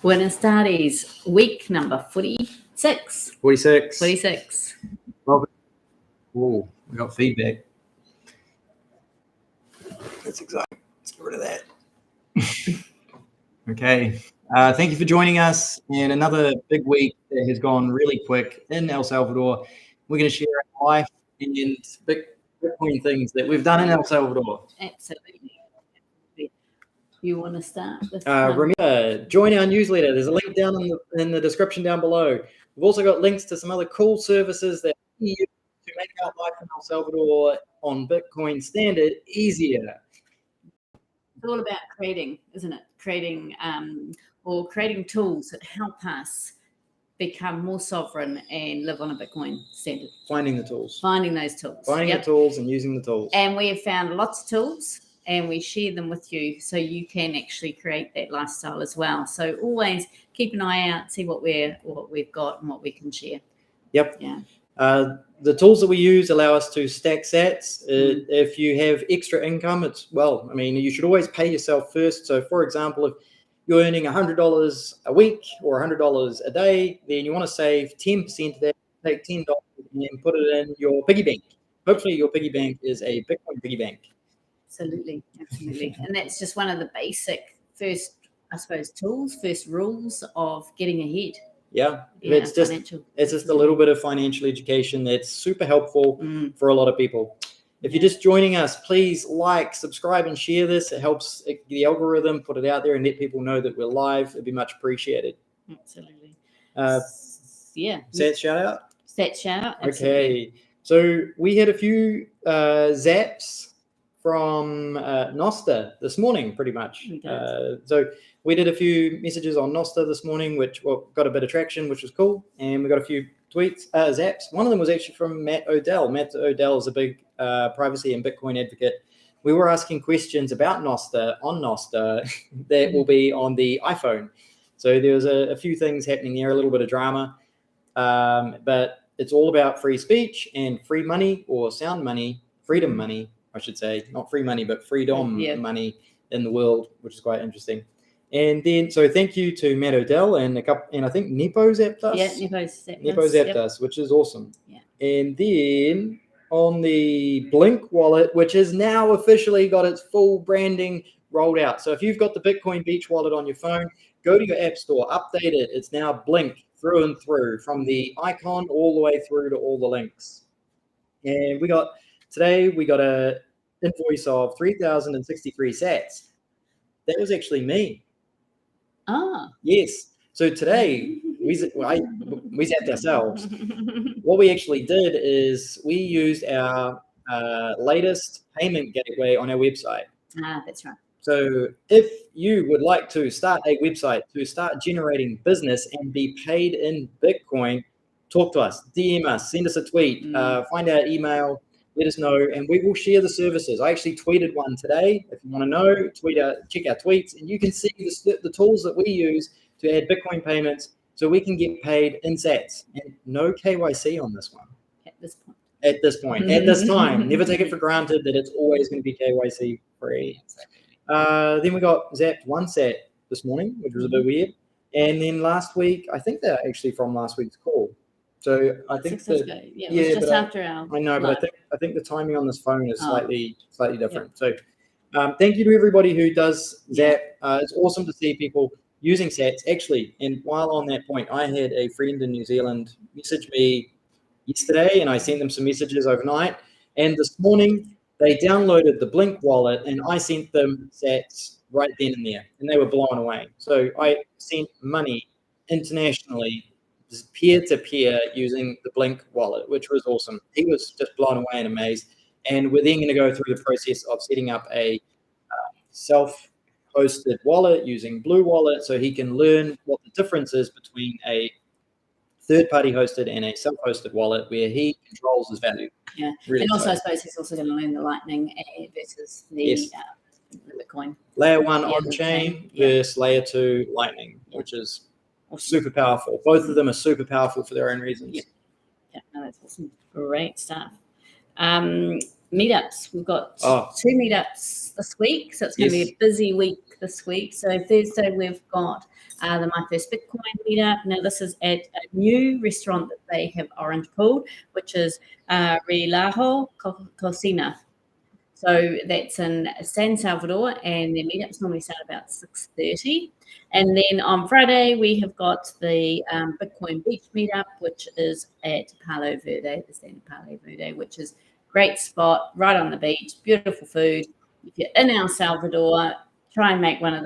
Buenas tardes. Week number 46. 46. 46. Oh, we got feedback. That's exciting. Let's get rid of that. Okay. Thank you for joining us in another big week that has gone really quick in El Salvador. We're going to share our life and big Bitcoin things that we've done in El Salvador. Absolutely. You want to start this? Remember, join our newsletter. There's a link down in the description down below. We've also got links to some other cool services that we use to make our life in El Salvador on Bitcoin standard easier. It's all about creating, isn't it? Creating tools that help us become more sovereign and live on a Bitcoin standard. Finding the tools. Finding those tools. Finding the tools and using the tools. And we have found lots of tools and we share them with you so you can actually create that lifestyle as well. So always keep an eye out, see what we've got and what we can share. Yep. Yeah. The tools that we use allow us to stack sats. If you have extra income, you should always pay yourself first. So, for example, if you're earning $100 a week or $100 a day, then you want to save 10% of that, take $10 and put it in your piggy bank. Hopefully your piggy bank is a Bitcoin piggy bank. Absolutely. And that's just one of the basic first rules of getting ahead. Yeah, it's just a little bit of financial education that's super helpful for a lot of people. If you're just joining us, please like, subscribe, and share this. It helps the algorithm put it out there and let people know that we're live. It'd be much appreciated. Absolutely. Stats shout out? Stats shout out. Absolutely. Okay. So we had a few zaps from Nosta this morning, pretty much. So we did a few messages on Nosta this morning, which got a bit of traction, which was cool. And we got a few tweets, zaps. One of them was actually from Matt Odell. Matt Odell is a big privacy and Bitcoin advocate. We were asking questions about Nosta on Nosta that will be on the iPhone. So there was a few things happening there, a little bit of drama. But it's all about free speech and free money or sound money, freedom money, I should say, not free money, but freedom money in the world, which is quite interesting. And then, so thank you to Matt Odell and I think Nepo zapped us. Yeah, Nepo zapped us, which is awesome. Yeah. And then on the Blink wallet, which has now officially got its full branding rolled out. So if you've got the Bitcoin Beach wallet on your phone, go to your app store, update it. It's now Blink through and through, from the icon all the way through to all the links. And today we got a invoice of 3,063 sats. That was actually me. Ah. Yes. So today we zapped ourselves. What we actually did is we used our latest payment gateway on our website. Ah, that's right. So if you would like to start a website to start generating business and be paid in Bitcoin, talk to us, DM us, send us a tweet, find our email, let us know, and we will share the services. I actually tweeted one today. If you want to know, check our tweets, and you can see the tools that we use to add Bitcoin payments so we can get paid in sats. And no KYC on this one. At this time. Never take it for granted that it's always going to be KYC free. Then we got zapped one sat this morning, which was a bit weird. And then last week, I think they're actually from last week's call. So I think it was just after our I know, but I think the timing on this phone is slightly different. So thank you to everybody who does zap. It's awesome to see people using sats. Actually, and while on that point, I had a friend in New Zealand message me yesterday, and I sent them some messages overnight. And this morning, they downloaded the Blink wallet, and I sent them sats right then and there, and they were blown away. So I sent money internationally, peer-to-peer, using the Blink wallet, which was awesome. He was just blown away and amazed. And we're then going to go through the process of setting up a self-hosted wallet using Blue Wallet, so he can learn what the difference is between a third-party hosted and a self-hosted wallet where he controls his value. Yeah, really and also I suppose he's also going to learn the Lightning versus the Bitcoin. Layer 1 on-chain versus Layer 2 Lightning, which is super powerful. Both of them are super powerful for their own reasons. Yeah, no, that's awesome. Great stuff. Meetups. We've got 2 meetups this week, so it's going to be a busy week this week. So Thursday we've got the My First Bitcoin meetup. Now this is at a new restaurant that they have orange pulled, which is Relajo Cocina. So that's in San Salvador, and their meetups normally start about 6:30. And then on Friday, we have got the Bitcoin Beach meetup, which is at Palo Verde, the standard Palo Verde, which is a great spot right on the beach, beautiful food. If you're in El Salvador, try and make both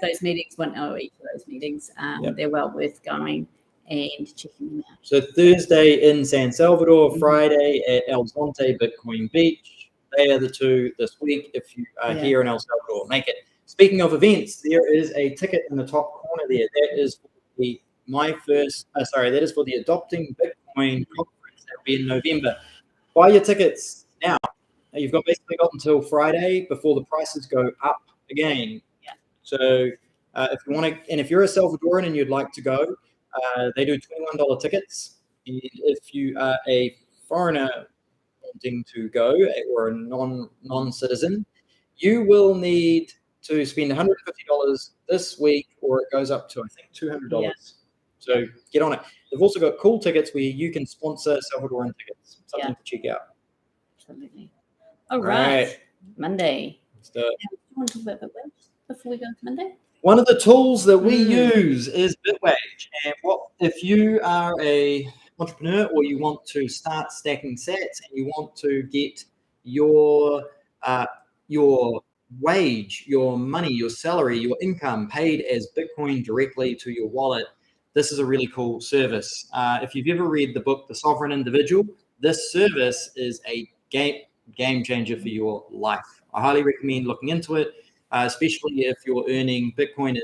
those meetings, one or each of those meetings. They're well worth going and checking them out. So Thursday in San Salvador, Friday at El Zonte Bitcoin Beach. They are the two this week. If you are here in El Salvador, make it. Speaking of events, there is a ticket in the top corner there. That is for the that is for the Adopting Bitcoin conference. That will be in November. Buy your tickets now. You've basically got until Friday before the prices go up again. Yeah. So if you want to, and if you're a Salvadoran and you'd like to go, they do $21 tickets. And if you are a foreigner wanting to go or a non-citizen, you will need to spend $150 this week, or it goes up to I think $200. Yeah. So get on it. They've also got cool tickets where you can sponsor Salvadoran tickets. Something to check out. Absolutely. All right. Monday. Let's do it. Do you want to talk about Bitwage before we go to Monday? One of the tools that we use is Bitwage. And if you are a entrepreneur or you want to start stacking sats and you want to get your wage, your money, your salary, your income paid as Bitcoin directly to your wallet, this is a really cool service. If you've ever read the book, The Sovereign Individual, this service is a game changer for your life. I highly recommend looking into it, especially if you're earning Bitcoin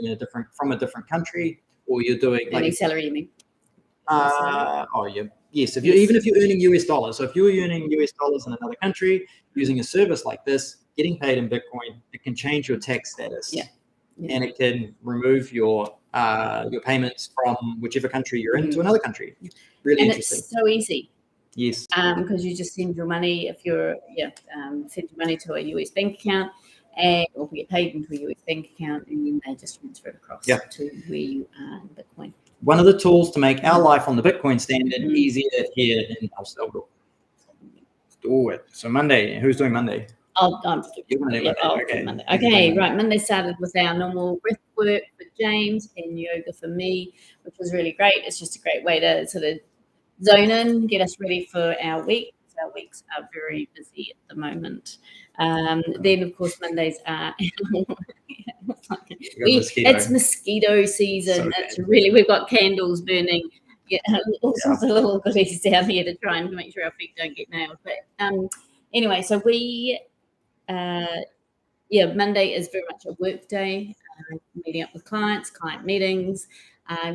from a different country, or you're doing earning salary, you mean? Yes. Even if you're earning US dollars. So if you're earning US dollars in another country using a service like this, getting paid in Bitcoin, it can change your tax status. Yeah. And it can remove your payments from whichever country you're in to another country. Really interesting. It's so easy. Yes. Because you just send your money send your money to a US bank account, or get paid into a US bank account, and then they just transfer it across to where you are in Bitcoin. One of the tools to make our life on the Bitcoin standard easier here in El Salvador. Let's do it. So Monday, who's doing Monday? You're going to do Monday. Okay. Monday. Okay, right. Monday started with our normal breath work for James and yoga for me, which was really great. It's just a great way to sort of zone in, get us ready for our week. Our weeks are very busy at the moment. Then, of course, Mondays are it's mosquito season. It's really, we've got candles burning. All sorts of little goodies down here to try and make sure our feet don't get nailed. But anyway, so we Monday is very much a work day. Meeting up with client meetings,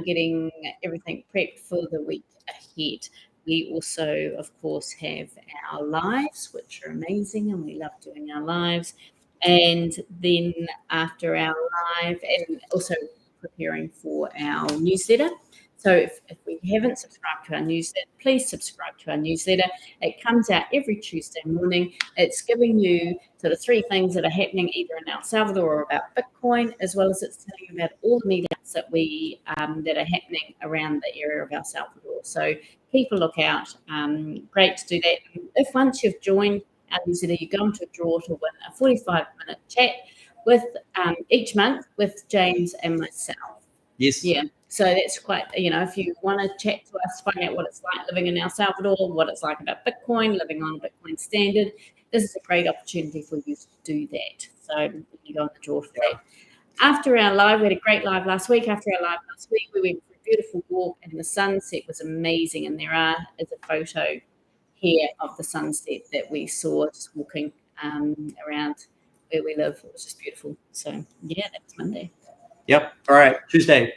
getting everything prepped for the week ahead. We also, of course, have our lives, which are amazing, and we love doing our lives. And then after our live, and also preparing for our newsletter. So if we haven't subscribed to our newsletter, please subscribe to our newsletter. It comes out every Tuesday morning. It's giving you sort of 3 things that are happening either in El Salvador or about Bitcoin, as well as it's telling you about all the meetups that that are happening around the area of El Salvador. So keep a look out. Great to do that. If once you've joined our newsletter, you go into a draw to win a 45-minute chat with each month with James and myself. Yes. Yeah. So that's quite, if you want to chat to us, find out what it's like living in El Salvador, what it's like about Bitcoin, living on Bitcoin standard, this is a great opportunity for you to do that. So you go on the draw for that. After our live, we had a great live last week. After our live last week, we went for a beautiful walk, and the sunset was amazing. And there is a photo here of the sunset that we saw just walking around where we live. It was just beautiful. So, yeah, that was Monday. Yep. All right. Tuesday.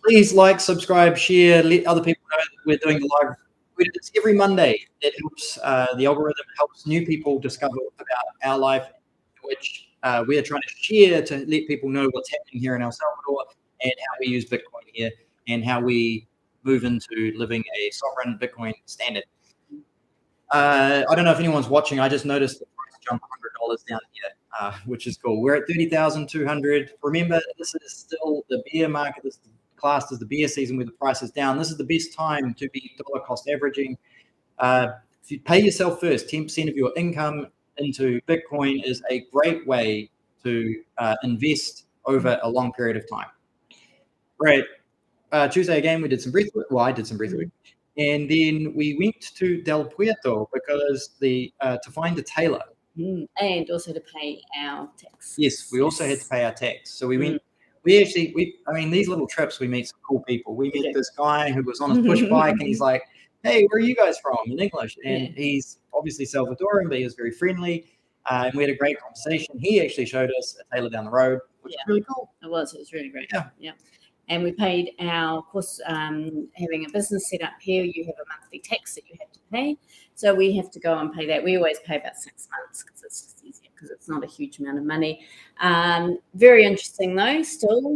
Please like, subscribe, share, let other people know that we're doing the live. It's every Monday. It helps the algorithm, helps new people discover about our life, which we are trying to share to let people know what's happening here in El Salvador and how we use Bitcoin here and how we move into living a sovereign Bitcoin standard. I don't know if anyone's watching. I just noticed the price jump $100 down here. which is cool. We're at 30,200. Remember, this is still the bear market. This is classed as the bear season where the price is down. This is the best time to be dollar cost averaging. If you pay yourself first, 10% of your income into Bitcoin is a great way to invest over a long period of time. Right. Tuesday again, we did some breath work. Well, I did some breath work. And then we went to Del Puerto because to find a tailor. And also to pay our tax. Yes, we also had to pay our tax. So we went. I mean, these little trips, we meet some cool people. We met this guy who was on his push bike, and he's like, "Hey, where are you guys from?" in English. And he's obviously Salvadoran, but he was very friendly. And we had a great conversation. He actually showed us a tailor down the road, which was really cool. It was really great. Yeah. And we paid of course, having a business set up here, you have a monthly tax that you have to pay. So we have to go and pay that. We always pay about 6 months because it's just easier because it's not a huge amount of money. Very interesting though, still.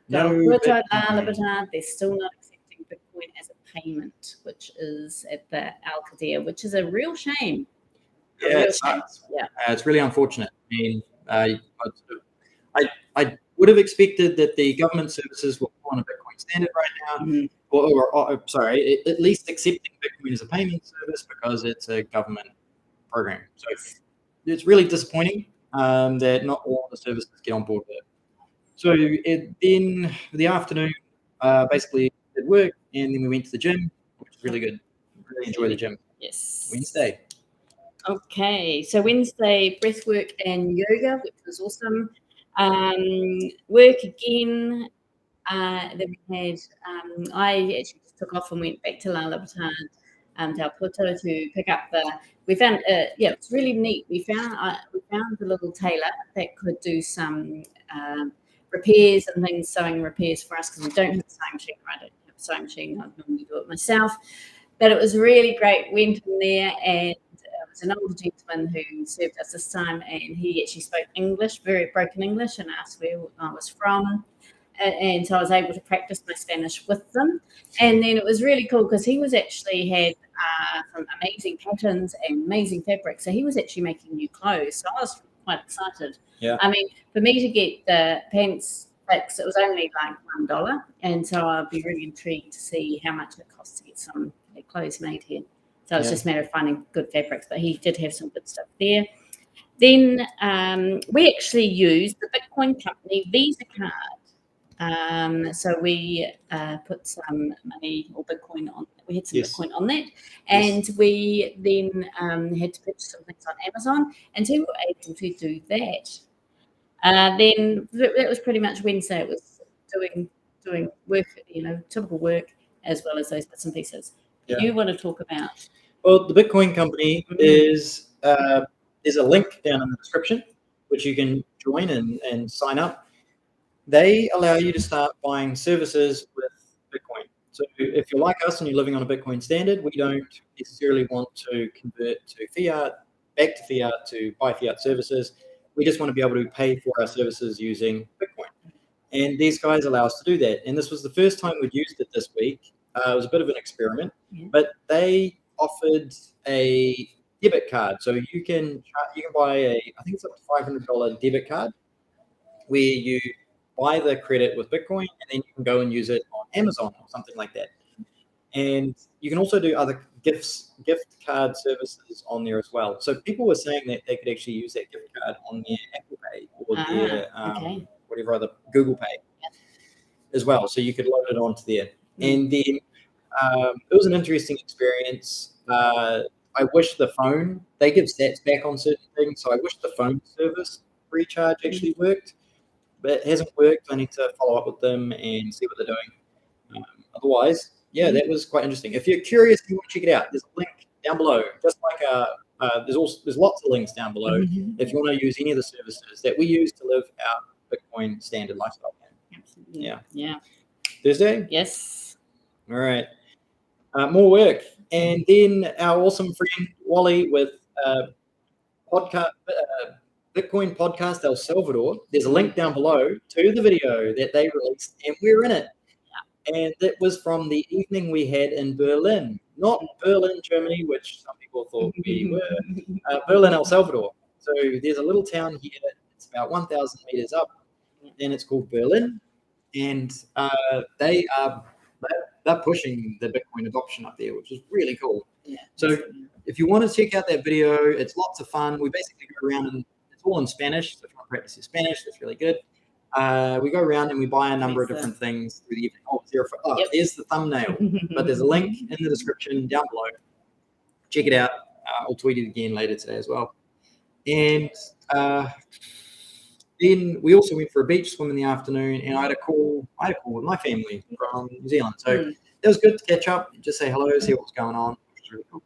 They're still not accepting Bitcoin as a payment, which is at the Al Qadir, which is a real shame. It's really unfortunate. I mean, I would have expected that the government services were on a Bitcoin standard right now, or sorry, at least accepting Bitcoin as a payment service because it's a government program. So it's really disappointing that not all the services get on board with it. So then the afternoon, basically did work, and then we went to the gym, which was really good. Really enjoyed the gym. Yes. Wednesday. Okay, so Wednesday, breathwork and yoga, which was awesome. Work again. Then we had, I actually just took off and went back to La Libertad, Del Puerto to pick up we found, it's really neat. We found a little tailor that could do some repairs and things, sewing repairs for us because we don't have a sewing machine. I don't have a sewing machine. I normally do it myself. But it was really great. Went in there and it was an older gentleman who served us this time, and he actually spoke English, very broken English, and asked where I was from. And so I was able to practice my Spanish with them. And then it was really cool because he was actually had some amazing patterns and amazing fabrics. So he was actually making new clothes. So I was quite excited. Yeah. I mean, for me to get the pants fix, it was only like $1. And so I'd be really intrigued to see how much it costs to get some clothes made here. So it's just a matter of finding good fabrics. But he did have some good stuff there. Then we actually used the Bitcoin company Visa card. So we put some money or Bitcoin on. We had some Bitcoin on that, and we then had to purchase some things on Amazon, and so we were able to do that. Then that was pretty much Wednesday. It was doing work, typical work, as well as those bits and pieces. Yeah. You want to talk about? Well, the Bitcoin company is there's a link down in the description which you can join and sign up. They allow you to start buying services with Bitcoin. So if you're like us and you're living on a Bitcoin standard, we don't necessarily want to convert to fiat, back to fiat to buy fiat services. We just want to be able to pay for our services using Bitcoin. And these guys allow us to do that. And this was the first time we'd used it this week. It was a bit of an experiment, but they offered a debit card. So you can buy I think it's up to $500 debit card where you buy the credit with Bitcoin, and then you can go and use it on Amazon or something like that. And you can also do other gift card services on there as well. So people were saying that they could actually use that gift card on their Apple Pay or their whatever other Google Pay as well. So you could load it onto there. And then it was an interesting experience. I wish the phone, they give stats back on certain things, so I wish the phone service recharge actually worked. But it hasn't worked. I need to follow up with them and see what they're doing. Otherwise, that was quite interesting. If you're curious, you want to check it out. There's a link down below. Just like there's lots of links down below if you want to use any of the services that we use to live our Bitcoin standard lifestyle. Absolutely. Yeah. Thursday. Yes. All right. More work, and then our awesome friend Wally with podcast. Bitcoin podcast El Salvador. There's a link down below to the video that they released, and we're in it. And it was from the evening we had in Berlin, not Berlin, Germany, which some people thought we were. Berlin, El Salvador. So there's a little town here. It's about 1,000 meters up, and it's called Berlin, and they're pushing the Bitcoin adoption up there, which is really cool. Yeah. So if you want to check out that video, it's lots of fun. We basically go around and it's all in Spanish. So if you want to practice your Spanish, that's really good. We go around and we buy a number of different things through the evening. There's the thumbnail, but there's a link in the description down below. Check it out. I'll tweet it again later today as well. And then we also went for a beach swim in the afternoon, and I had a call with my family from New Zealand. So it was good to catch up, just say hello, see what's going on. It was really cool.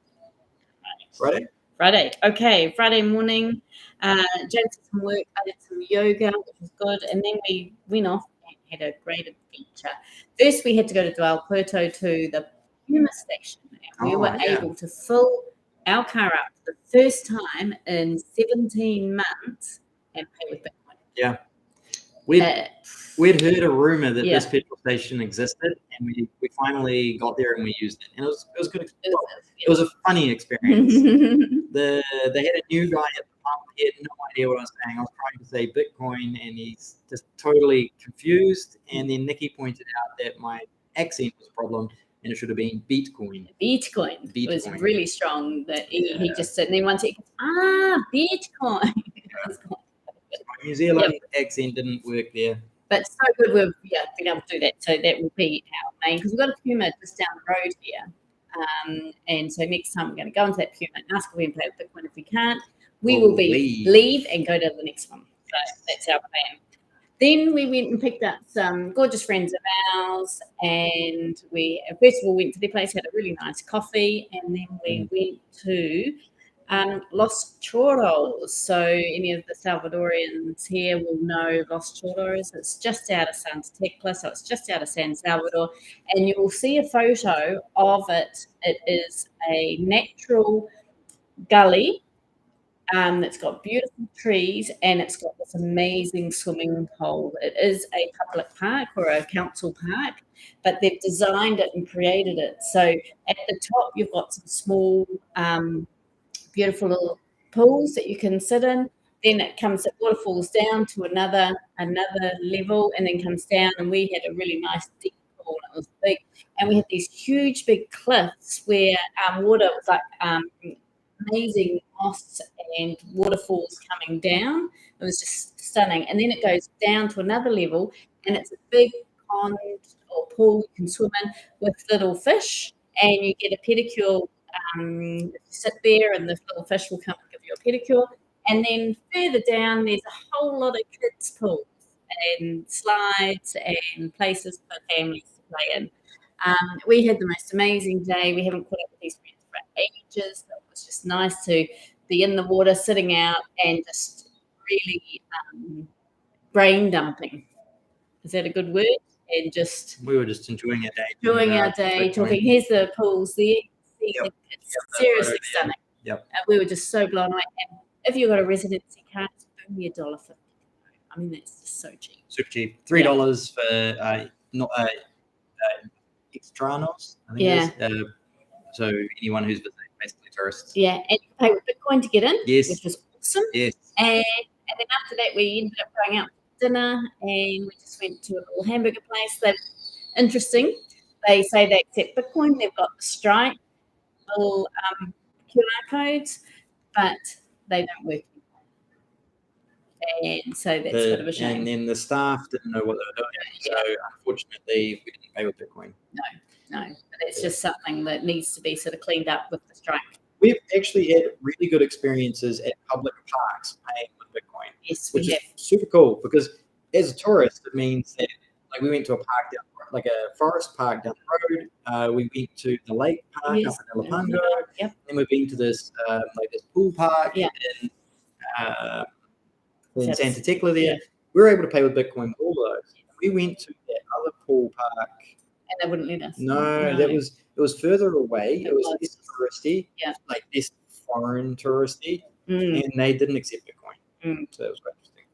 Friday. Okay, Friday morning. James did some work, I did some yoga, which was good. And then we went off and had a great adventure. First, we had to go to Dual Puerto to the Puma station. And we were able to fill our car up for the first time in 17 months and pay with Bitcoin. Yeah. We'd heard a rumor that this petrol station existed, and we finally got there and we used it. And it was good. It was a funny experience. They had a new guy at the pump. He had no idea what I was saying. I was trying to say Bitcoin, and he's just totally confused. And then Nicki pointed out that my accent was a problem, and it should have been Bitcoin. Bitcoin. It was really strong that he just said, and then once he goes, Bitcoin. My New Zealand accent didn't work there. But so good we've been able to do that. So that will be our main, because we've got a Puma just down the road here. And so next time we're going to go into that Puma and ask if we can play with Bitcoin. If we can't, we will leave and go to the next one. So that's our plan. Then we went and picked up some gorgeous friends of ours, and we first of all went to their place, had a really nice coffee, and then we went to Los Chorros. So any of the Salvadorians here will know Los Chorros. It's just out of Santa Tecla, so it's just out of San Salvador, and you will see a photo of it. It is a natural gully that's got beautiful trees, and it's got this amazing swimming hole. It is a public park or a council park, but they've designed it and created it. So at the top, you've got some small beautiful little pools that you can sit in. Then it waterfalls down to another level, and then comes down. And we had a really nice deep pool. It was big, and we had these huge big cliffs where water was like amazing moss and waterfalls coming down. It was just stunning. And then it goes down to another level, and it's a big pond or pool you can swim in with little fish, and you get a pedicure. You sit there and the little fish will come and give you a pedicure. And then further down, there's a whole lot of kids' pools and slides and places for families to play in. We had the most amazing day. We haven't caught up with these friends for ages. So it was just nice to be in the water, sitting out, and just really brain dumping. Is that a good word? And we were just enjoying our day. Talking. Here's the pools there. It's seriously stunning. We were just so blown away. And if you've got a residency card, it's only $1.50. I mean, that's just so cheap. Super cheap. $3 for extranos, I think it is. So anyone who's visiting, basically tourists. Yeah, and you pay with Bitcoin to get in, which was awesome. Yes. And then after that, we ended up going out for dinner, and we just went to a little hamburger place. That's interesting. They say they accept Bitcoin. They've got the Stripe little QR codes, but they don't work. And so that's a bit of a shame. And then the staff didn't know what they were doing. So unfortunately, we didn't pay with Bitcoin. No. But it's just something that needs to be sort of cleaned up with the Stripe. We've actually had really good experiences at public parks paying with Bitcoin. Yes, which is super cool, because as a tourist, it means that we went to a park down, like a forest park down the road. We went to the lake park up in Alapungo. Yep. Then we've been to this this pool park in Santa Tecla there. Yeah. We were able to pay with Bitcoin with all of those. We went to that other pool park. And they wouldn't let us. No. It was further away. It was less touristy, less foreign touristy, and they didn't accept Bitcoin. So that was quite interesting.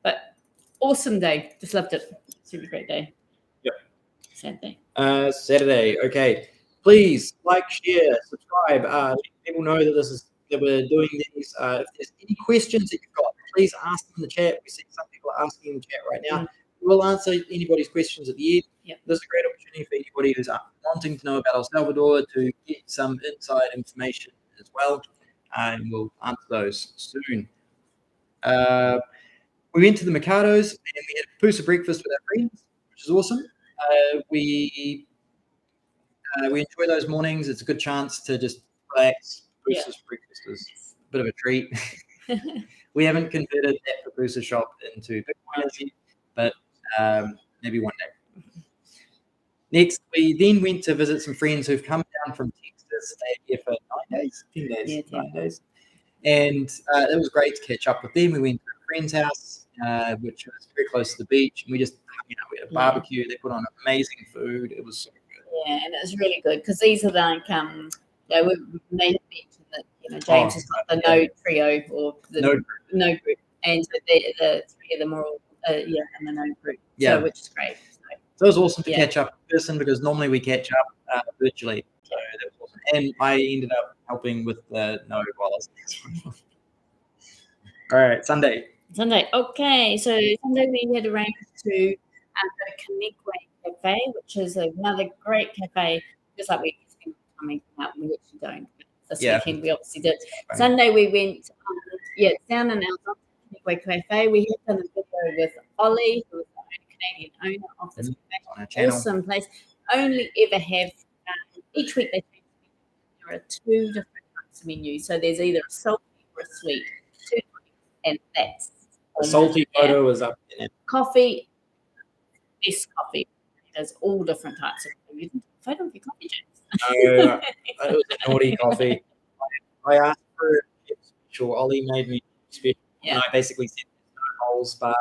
But awesome day. Just loved it. Super great day. Yep. Saturday. Saturday. Okay. Please like, share, subscribe. Let people know that this is that we're doing these. If there's any questions that you've got, please ask them in the chat. We see some people are asking in the chat right now. We'll answer anybody's questions at the end. Yep. This is a great opportunity for anybody who's wanting to know about El Salvador to get some inside information as well, and we'll answer those soon. We went to the Mercados and we had a pusa breakfast with our friends, which is awesome. We enjoy those mornings. It's a good chance to just relax. Pusa's breakfast is a bit of a treat. We haven't converted that pusa shop into Bitcoin as yet, but maybe one day. Next, we then went to visit some friends who've come down from Texas. They here for 9 days, 10 days, Yeah, 9 days. And it was great to catch up with them. We went to a friend's house, which was very close to the beach. And we just, we had a barbecue. They put on amazing food. It was so good. Yeah, and it was really good because these are like, we made a mention that, James has got the Node Trio or the Node Group. And so the three of them are all, in the Node Group. So, which is great. So it was awesome to catch up in person because normally we catch up virtually. So that was awesome. And I ended up helping with the Node while I was there. All right, Sunday. Okay, so Sunday we had arranged to go to Connectway Cafe, which is another great cafe, just like we spend time out. We actually don't. This weekend we obviously did. Right. Sunday we went, down in our Connectway Cafe. We had done a video with Ollie, who was the Canadian owner of this cafe. Awesome place. Only ever have each week they change. There are 2 different types of menus. So there's either a salty or a sweet. 2 and that's the salty photo was up in it. Coffee, best coffee. There's all different types of coffee. You didn't take a photo of your coffee, James. No, it was a naughty coffee. I asked for a special. Ollie made me special. Yeah. And I basically said no holes barred,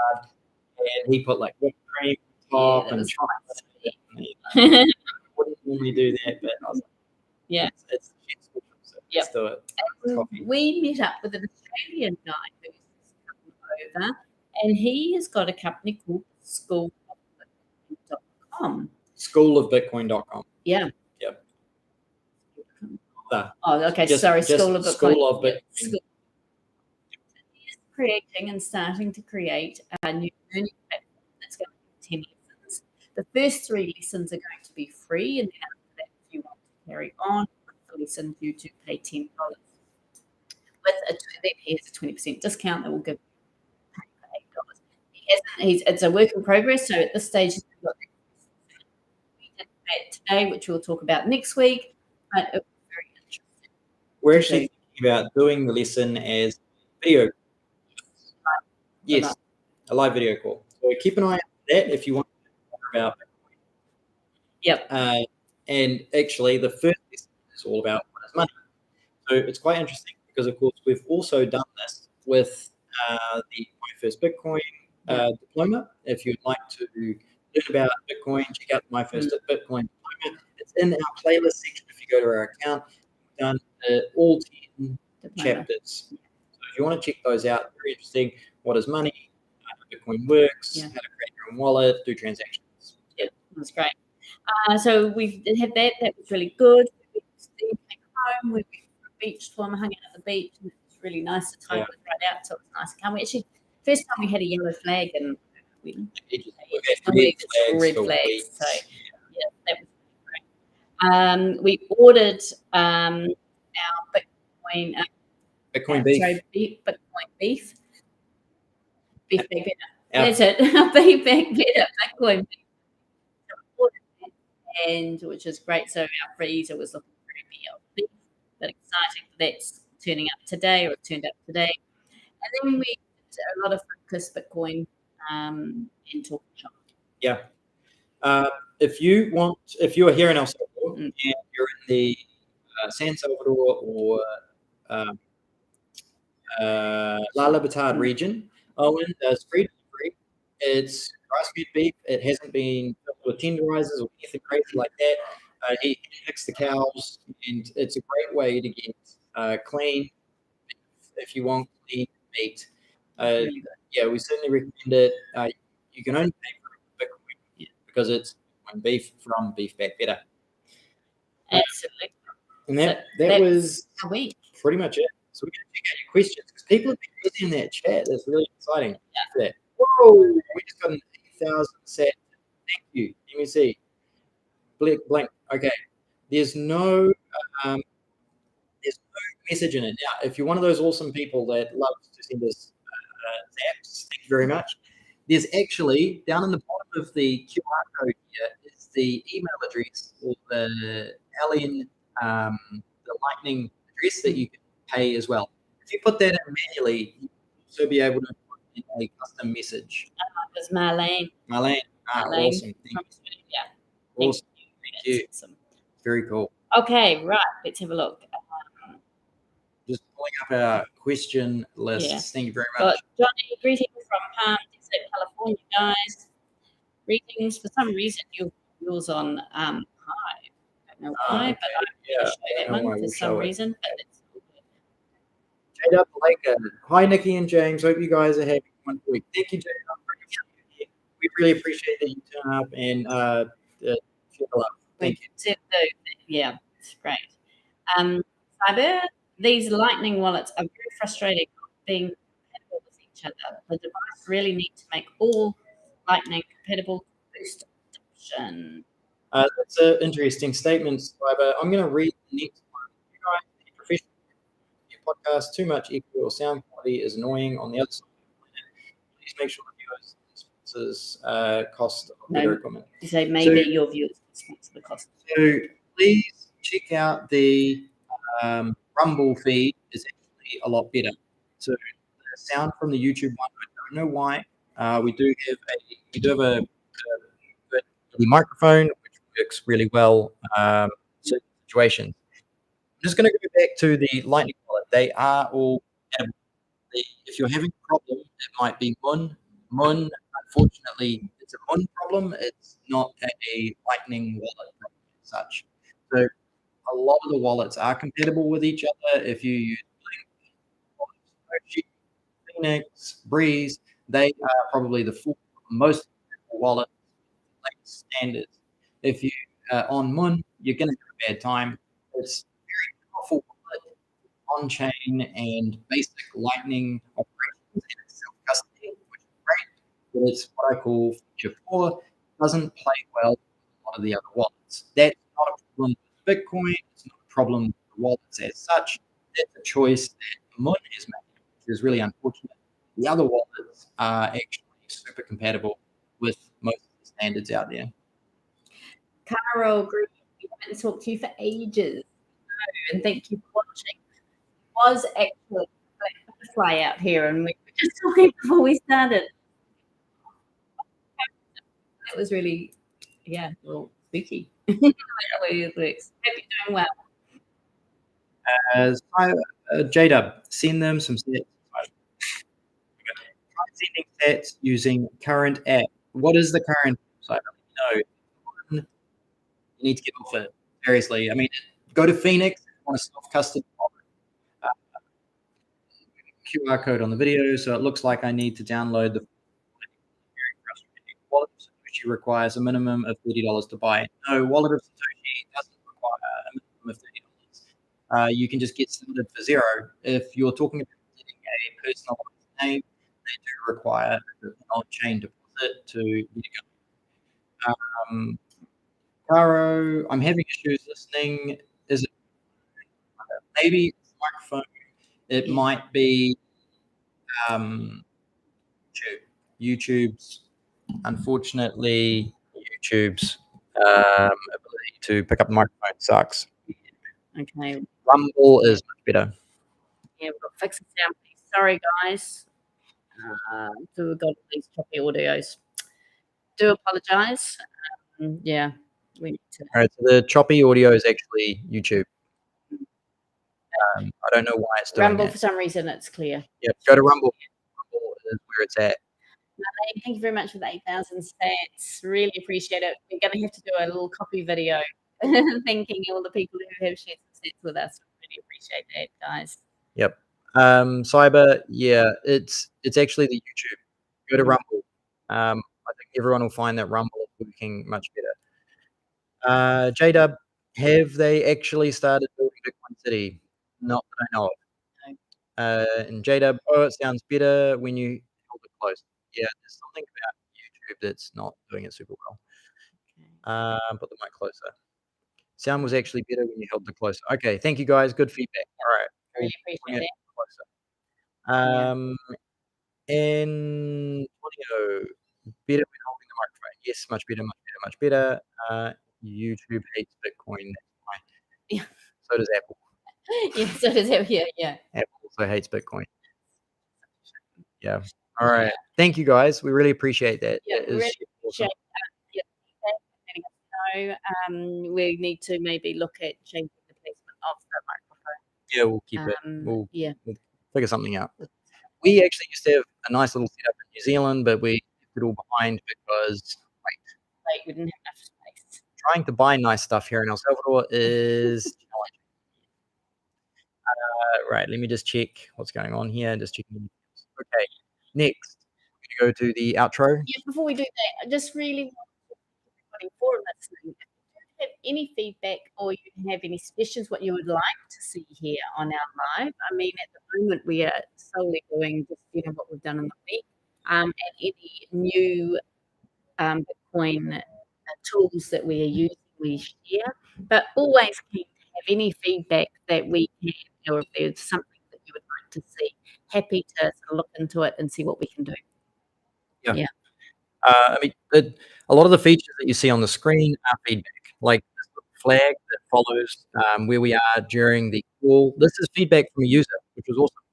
and he put like whipped cream on top and chocolate. Wouldn't normally do that, but I was like, it's special, so let's do it. We met up with an Australian guy who's come over, and he has got a company called schoolofbitcoin.com. Schoolofbitcoin.com. Yeah. Yep. Okay. Sorry. School of Bitcoin. School of Bitcoin. He is creating and starting to create a new learning platform that's going to be 10 lessons. The first 3 lessons are going to be free, and then after that, if you want to carry on with the lesson, you do pay $10. Here's a 20% discount that will give you $8. It's a work in progress, so at this stage, he's got we did that today, which we'll talk about next week, but it was very interesting. We're actually thinking about doing the lesson as video. Yes, a live video call. So keep an eye out for that if you want to talk about Bitcoin. Yep. And actually, the first lesson is all about what is money. So it's quite interesting because, of course, we've also done this with the My First Bitcoin diploma. If you'd like to learn about Bitcoin, check out My First Bitcoin diploma. It's in our playlist section. If you go to our account, we've done all 10 chapters. So if you want to check those out, very interesting. What is money? How Bitcoin works? How to create your own wallet? Do transactions. Yeah, that's great. So we had that. That was really good. We came home. We went for a beach tour. I hung out at the beach, and it was really nice. The tide was right out, so it was nice to come. We actually, first time we had a yellow flag, and we've had red flags. So that was great. We ordered our Bitcoin. Bitcoin beef. Sorry, Bitcoin beef. Beef back better. That's it. Beef back better. Bitcoin beef. And which is great. So our freezer was looking pretty beef, but exciting. That's turning up today, or it turned up today. And then we did a lot of focus Bitcoin and talk shop. Yeah. If you are here in El Salvador and you're in the San Salvador or La Libertad region, Owen does free delivery. It's grass-fed beef. It hasn't been filled with tenderizers or anything crazy like that. He picks the cows, and it's a great way to get clean beef if you want clean meat. Really good. We certainly recommend it. You can only pay for Bitcoin because it's beef from Beef Back Better. Absolutely. And that was a week. Pretty much it. So we're going to check out your questions because people have been busy in that chat. That's really exciting. Yeah. Whoa, we just got an 8,000 set. Thank you. Let me see. Blank. Okay. There's no message in it. Now, if you're one of those awesome people that loves to send us zaps, thank you very much. There's actually, down in the bottom of the QR code here, is the email address or the LN, the Lightning address that you can pay as well. If you put that in manually, you'll also be able to put in a custom message. There's Marlene. Marlene. Awesome. Thank you. Awesome. Thank you. Awesome. Very cool. Okay, right. Let's have a look. Just pulling up our question list. Yeah. Thank you very much. Got Johnny, greetings from Palm Desert, California, guys. Greetings. For some reason, yours on high. I don't know why, but I'm going to show that one for some reason. But it's Jada Blake. Hi, Nicki and James. Hope you guys are having a wonderful week. Thank you, Jada. We really appreciate that you turn up and feel love. Thank you. Yeah, it's great. Cyber, these Lightning wallets are very frustrating being compatible with each other. The device really needs to make all Lightning compatible to boost adoption. That's an interesting statement, Cyber. I'm going to read the next one. You guys, the professional your podcast, too much echo or sound quality is annoying on the other side of the planet. Please make sure the viewers sponsors cost of better equipment. You say maybe your viewers sponsor the cost. So please check out the Rumble feed is actually a lot better. So the sound from the YouTube one, I don't know why. We do have a good microphone which works really well in certain situations. I'm just going to go back to the Lightning wallet. They are all compatible. If you're having a problem, it might be Mun. Unfortunately, it's a Mun problem. It's not a Lightning wallet problem as such. So a lot of the wallets are compatible with each other. If you use Blink, Phoenix, Breeze, they are probably the most compatible wallets like standards. If you are on Mun, you're going to have a bad time. It's a very powerful wallet, on-chain and basic Lightning operations, and it's self-custody, which is great, but it's what I call feature poor. Doesn't play well with a lot of the other wallets. That's not a problem with Bitcoin. It's not a problem with the wallets as such. That's a choice that Mun has made, which is really unfortunate. The other wallets are actually super compatible with most of the standards out there. Carol, we haven't talked to you for ages. And thank you for watching. It was actually a black butterfly out here, and we were just talking before we started. It was really, well, spooky. Hope you're doing well. J-Dub, send them some stats. Try sending stats using current app. What is the current site? No. You need to get off it. Seriously. I mean, go to Phoenix if you want to self-custody QR code on the video. So it looks like I need to download the very frustrating wallet of Satoshi requires a minimum of $30 to buy. No, wallet of Satoshi doesn't require a minimum of $30. You can just get started for $0. If you're talking about getting a personalized name, they do require an on-chain deposit to get it going. Caro, I'm having issues listening. Is it maybe it's the microphone? It might be YouTube's, unfortunately, YouTube's ability to pick up the microphone sucks. Okay. Rumble is much better. Yeah, we've got to fix the sound, please. Sorry, guys. So we've got these choppy audios. Do apologise. Yeah, we need to. All right, so the choppy audio is actually YouTube. I don't know why it's doing Rumble, that. for some reason, it's clear. Yep, go to Rumble. Rumble is where it's at. Thank you very much for the 8,000 stats. Really appreciate it. We're going to have to do a little copy video thanking all the people who have shared some stats with us. Really appreciate that, guys. Yep. Cyber, yeah, it's actually the YouTube. Go to Rumble. I think everyone will find that Rumble is working much better. J-Dub, have they actually started building Bitcoin City? Not that I know of. And J-Dub, oh, it sounds better when you hold it close. Yeah, there's something about YouTube that's not doing it super well. Put the mic closer. Sound was actually better when you held it closer. Okay, thank you guys. Good feedback. All right. Really appreciate it. Closer. And audio better when holding the microphone. Yes, much better, much better, much better. YouTube hates Bitcoin. That's why. Yeah. So does Apple. Yeah, so does Apple. Yeah. Apple also hates Bitcoin. Yeah. All right. Thank you guys. We really appreciate that. Yeah, That we is really appreciate your feedback and letting us know. We need to maybe look at changing the placement of the microphone. Yeah, we'll keep it. We'll figure something out. We'll We actually used to have a nice little setup in New Zealand, but we left it all behind because we didn't have enough space. Trying to buy nice stuff here in El Salvador is challenging. Right, let me just check what's going on here. Just checking. Okay, next, we're going to go to the outro. Yeah, before we do that, I just really want to thank everybody for listening. If you have any feedback or you have any suggestions what you would like to see here on our live, I mean, at the moment we are solely doing just what we've done in the week, and any new Bitcoin tools that we are using, we share. But always keen to have any feedback that we can, or if there's something that you would like to see, happy to sort of look into it and see what we can do. Yeah. I mean, a lot of the features that you see on the screen are feedback, like this little flag that follows where we are during the call. This is feedback from a user, which was awesome.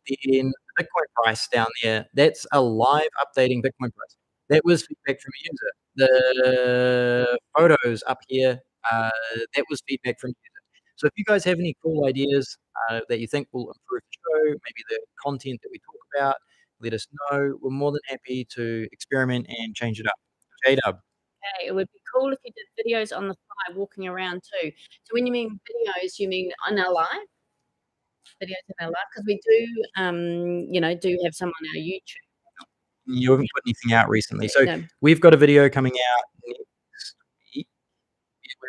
And then the Bitcoin price down there, that's a live updating Bitcoin price. That was feedback from a user. The photos up here, that was feedback from a user. So if you guys have any cool ideas that you think will improve the show, maybe the content that we talk about, let us know. We're more than happy to experiment and change it up. J-Dub. Okay, it would be cool if you did videos on the fly, walking around too. So when you mean videos, you mean on our live? Videos in our live? Because we do, do have some on our YouTube. You haven't put anything out recently. So we've got a video coming out next week.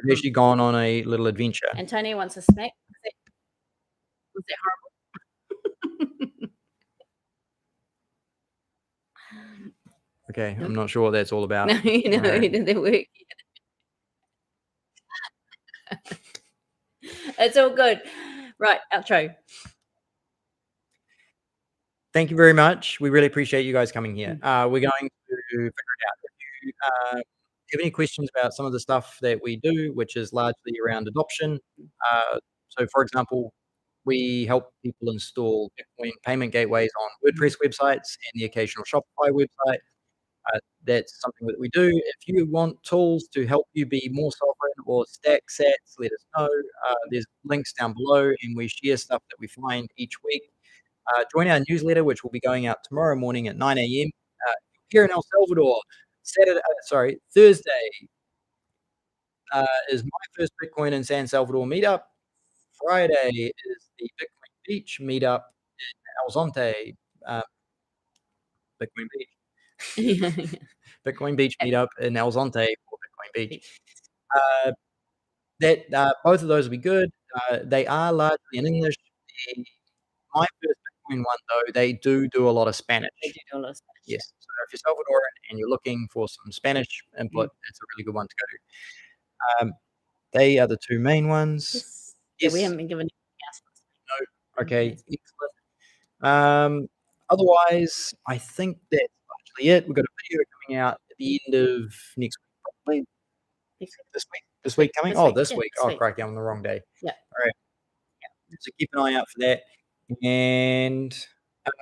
We've actually gone on a little adventure. Antonio wants a snack. Was that horrible? Okay, I'm not sure what that's all about. No, it didn't work. It's all good. Right, outro. Thank you very much. We really appreciate you guys coming here. We're going to figure it out. If you have any questions about some of the stuff that we do, which is largely around adoption. So, for example, we help people install Bitcoin payment gateways on WordPress websites and the occasional Shopify website. That's something that we do. If you want tools to help you be more sovereign or stack sats, let us know. There's links down below, and we share stuff that we find each week. Join our newsletter, which will be going out tomorrow morning at 9 a.m. Here in El Salvador. Thursday is my first Bitcoin in San Salvador meetup. Friday is the Bitcoin Beach meetup in El Zonte. Bitcoin Beach. Bitcoin Beach meetup in El Zonte for Bitcoin Beach. Both of those will be good. They are largely in English. My first Bitcoin one, though, they do a lot of Spanish. They do a lot of Spanish. Yes. So if you're Salvadoran and you're looking for some Spanish input, it's a really good one to go to. They are the two main ones. Yes. Yeah, we haven't been given anything else. No. Okay. Excellent. Otherwise, I think that's largely it. We've got a video coming out at the end of next week, probably. This week coming? This week. Oh, crikey, I'm on the wrong day. Yeah. All right. Yeah. So keep an eye out for that. And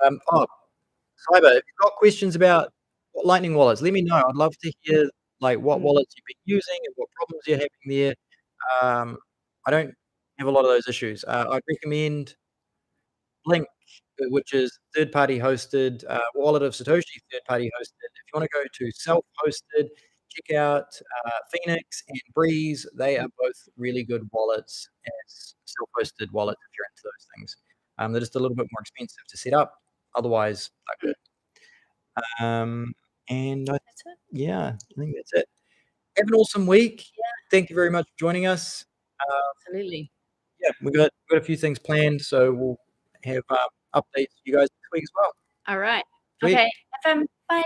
Cyber, if you've got questions about Lightning wallets, let me know. I'd love to hear what wallets you've been using and what problems you're having there. I don't have a lot of those issues. I'd recommend Blink, which is third-party hosted wallet of Satoshi, third-party hosted. If you want to go to self-hosted, check out Phoenix and Breeze. They are both really good wallets as self-hosted wallets if you're into those things. They're just a little bit more expensive to set up. Otherwise, they're good. And that's it. Yeah, I think that's it. Have an awesome week. Yeah. Thank you very much for joining us. Absolutely. Yeah, we've got a few things planned, so we'll have updates for you guys this week as well. All right. Sweet. Okay. Have fun. Bye.